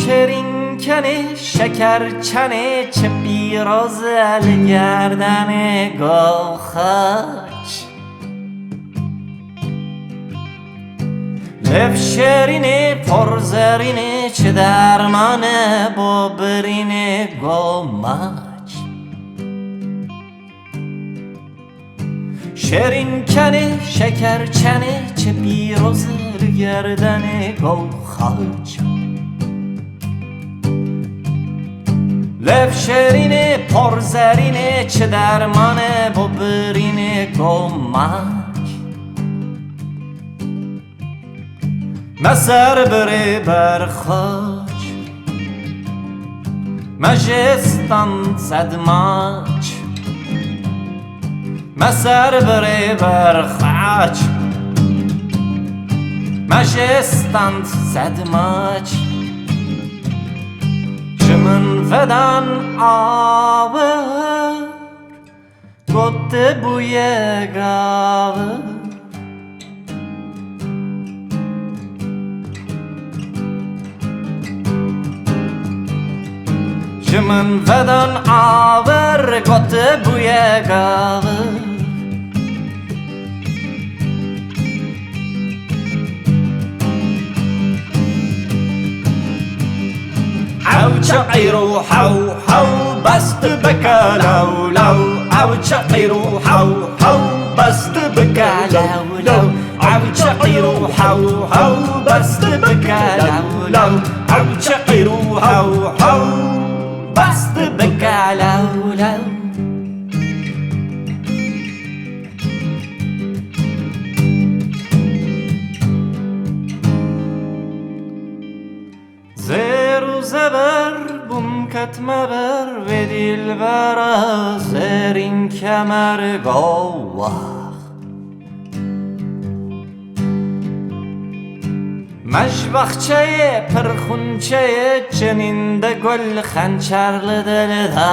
شêrînkenê şekerçenê çi pîroz li gerdenê gavxaç Lêvşêrînê porzerînê çi derman bo birînê gomaç Şêrînkenê şekerçenê çi pîroz li gerdenê gavxaç Lêvşêrînê porzerînê çi derman bo birînê gomaç Me zeber berxaç Me sitand sedmaç Me zeber berxaç Me sitand sedmaç vedan awir bûye gawir vedan awir bûye gawir أو شقيرو حو حو بست بكا لو لو أو شقيرو حو حو بست بكا لو لو أو شقيرو حو حو بست بكا لو لو أو شقيرو حو حو بست بكا لو لو zeber ketme ve dilbera zêrîn kemer gawir baxçeyê pirxunçeyê çinîn de gul xencer li dilê de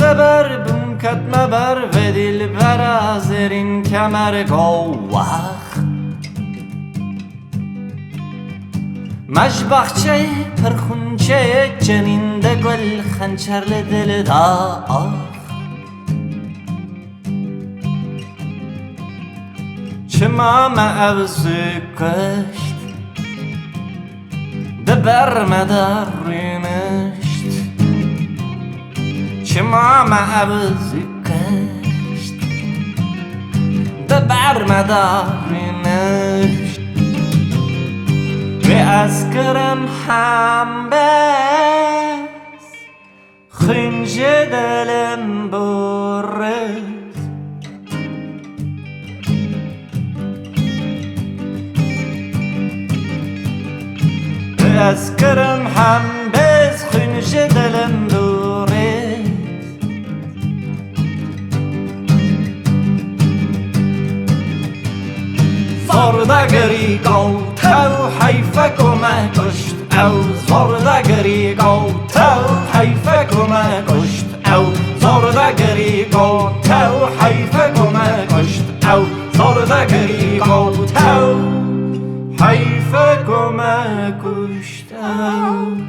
zeber ketme ve dilbera zêrîn kemer gawir baxçeyê pirxunçeyê çinîn de gul xencer li dilê de Çima me ev kuşt deber me de rûnişt Çima me ev kuşt deber me de rûnişt Ve az kirim hem bez xencer dilim bûye از کرم هم bez xencer dilim bûye زردگری گوتو حیفه کمه کشت او زردگری گوتو حیفه کمه کشت او زردگری گوتو حیفه کمه کشت او زردگری گوتو حیفه کمه کشت او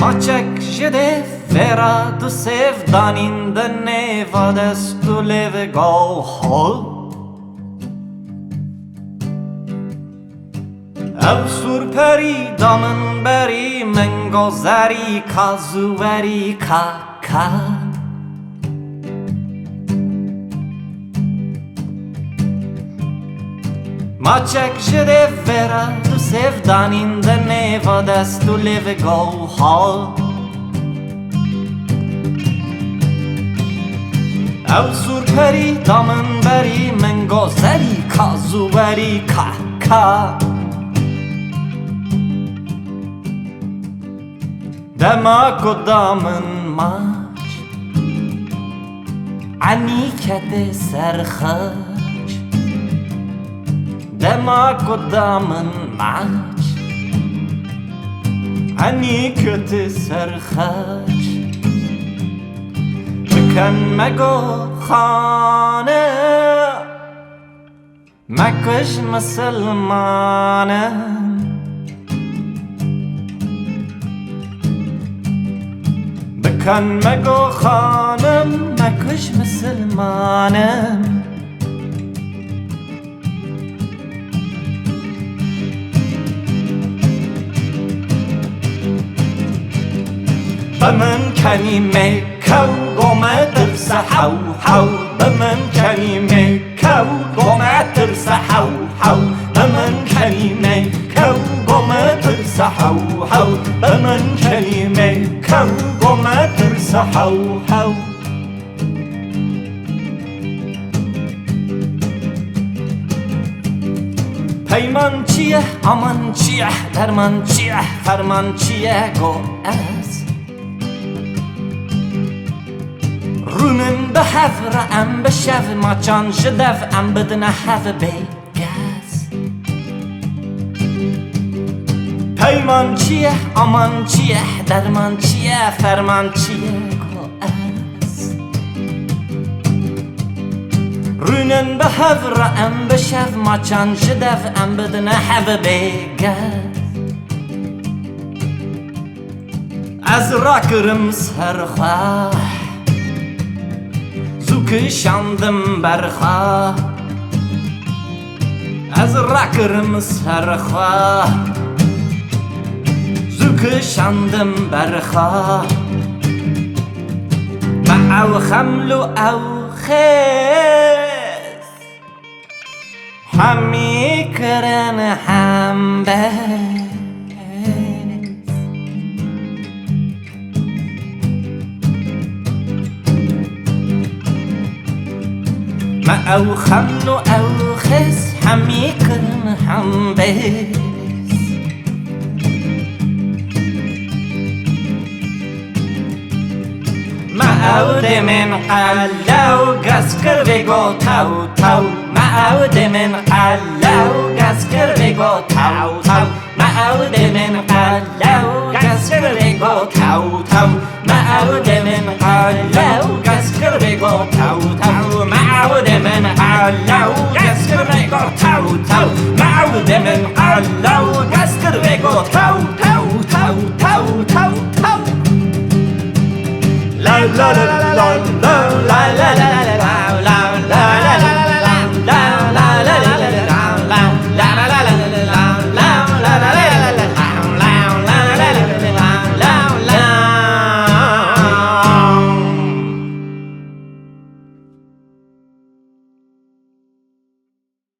Maçek jede vera du sevdan in de nevades du leve go hol او سورپری دامن بری من گذری کازوری کاکا Maçek jede vera du sevdanin de neva destu leve gauha Ev surperi damın beri men gozeri kazuveri kaka Demak damın maç Anikete serxaç Demak damın maç Anikete serxaç Bıkan mego khane Mekş Müslümanım Bıkan mego khanım Mekş Müslümanım بمن کلمه کو گمه ترس حو حو بمن کلمه کو گمه ترس حو حو بمن کلمه کو گمه ترس حو حو بمن کلمه کو گمه ترس حو حو پیمان چیه امان چیه درمان چیه فرمان چیه گو از Rûnin bi hev re em bi şev maçan ji dev em bidine hev bêgez Peyman çiye aman çiye derman çiye ferman çiye go ez Rûnin bi hev re em bi şev maçan ji dev em bidine hev bêgez Ez rakirim serxwe Kışandım berxa Ez rakırım serxa Zukışandım berxa Ma ev xemlu ev xez Hemi kirin hem bez ما او خمن و او خس همی کرن هم بیس ما او دمن قلو گس کر بگو تاو تاو ما او دمن قلو گس کر بگو تاو تاو ما او دمن قلو گس کر بگو تاو تاو ما او دمن قلو گس کر بگو تاو تاو معود من علو قسكر بيقو تاو تاو معود من علو قسكر بيقو تاو تاو تاو تاو تاو تاو لا لا لا لا